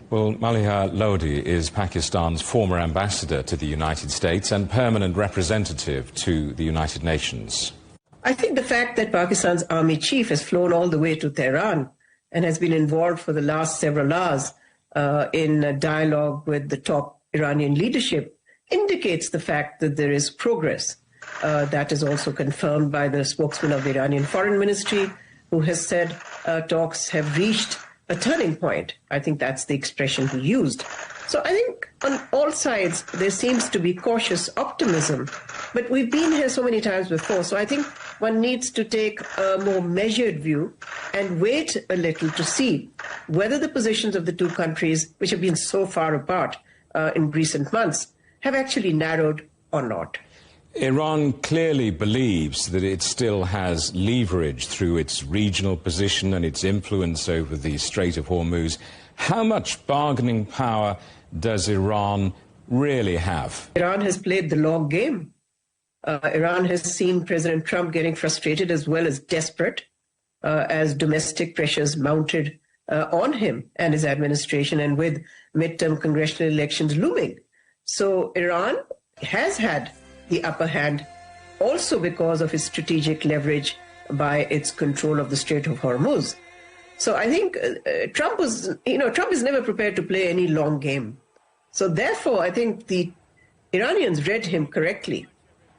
Well, Maleeha Lodhi is Pakistan's former ambassador to the United States and permanent representative to the United Nations. I think the fact that Pakistan's army chief has flown all the way to Tehran and has been involved for the last several hours in a dialogue with the top Iranian leadership indicates the fact that there is progress. That is also confirmed by the spokesman of the Iranian Foreign Ministry, who has said talks have reached a turning point. I think that's the expression he used. So I think on all sides there seems to be cautious optimism, but we've been here so many times before, so I think one needs to take a more measured view and wait a little to see whether the positions of the two countries, which have been so far apart in recent months, have actually narrowed or not. Iran clearly believes that it still has leverage through its regional position and its influence over the Strait of Hormuz. How much bargaining power does Iran really have? Iran has played the long game. Iran has seen President Trump getting frustrated as well as desperate as domestic pressures mounted on him and his administration, and with midterm congressional elections looming. So Iran has had the upper hand also because of its strategic leverage by its control of the Strait of Hormuz. So I think Trump is never prepared to play any long game. So therefore, I think the Iranians read him correctly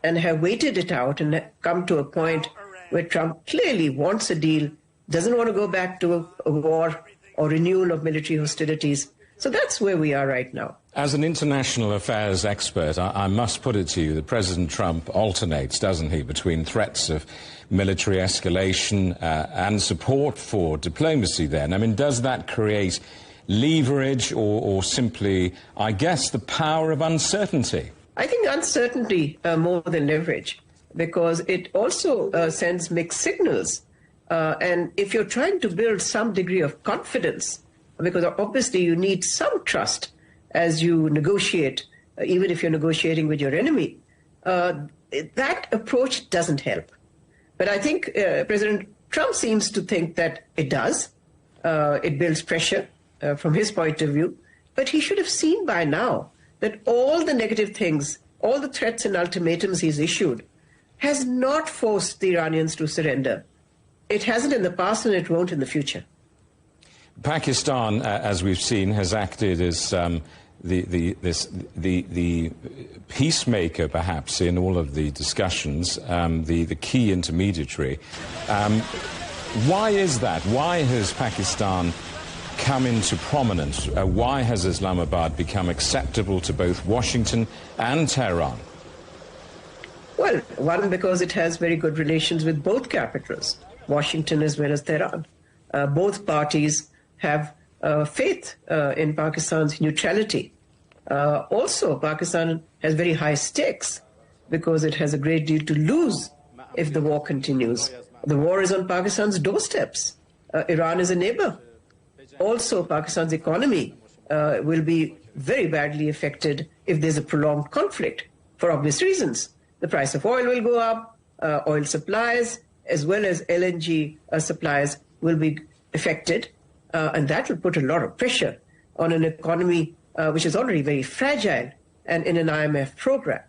and have waited it out and come to a point where Trump clearly wants a deal, doesn't want to go back to a war or renewal of military hostilities. So that's where we are right now. As an international affairs expert, I must put it to you that President Trump alternates, doesn't he, between threats of military escalation and support for diplomacy then. I mean, does that create leverage or simply, I guess, the power of uncertainty? I think uncertainty more than leverage, because it also sends mixed signals. And if you're trying to build some degree of confidence, because obviously you need some trust as you negotiate, even if you're negotiating with your enemy, that approach doesn't help. But I think President Trump seems to think that it does. It builds pressure from his point of view. But he should have seen by now that all the negative things, all the threats and ultimatums he's issued, has not forced the Iranians to surrender. It hasn't in the past and it won't in the future. Pakistan, as we've seen, has acted as the peacemaker, perhaps, in all of the discussions, the key intermediary. Why is that? Why has Pakistan come into prominence? Why has Islamabad become acceptable to both Washington and Tehran? Well, one, because it has very good relations with both capitals, Washington as well as Tehran. Both parties have faith in Pakistan's neutrality. Also, Pakistan has very high stakes because it has a great deal to lose if the war continues. The war is on Pakistan's doorsteps. Iran is a neighbor. Also, Pakistan's economy will be very badly affected if there's a prolonged conflict, for obvious reasons. The price of oil will go up, oil supplies as well as LNG supplies will be affected. And that will put a lot of pressure on an economy which is already very fragile and in an IMF program.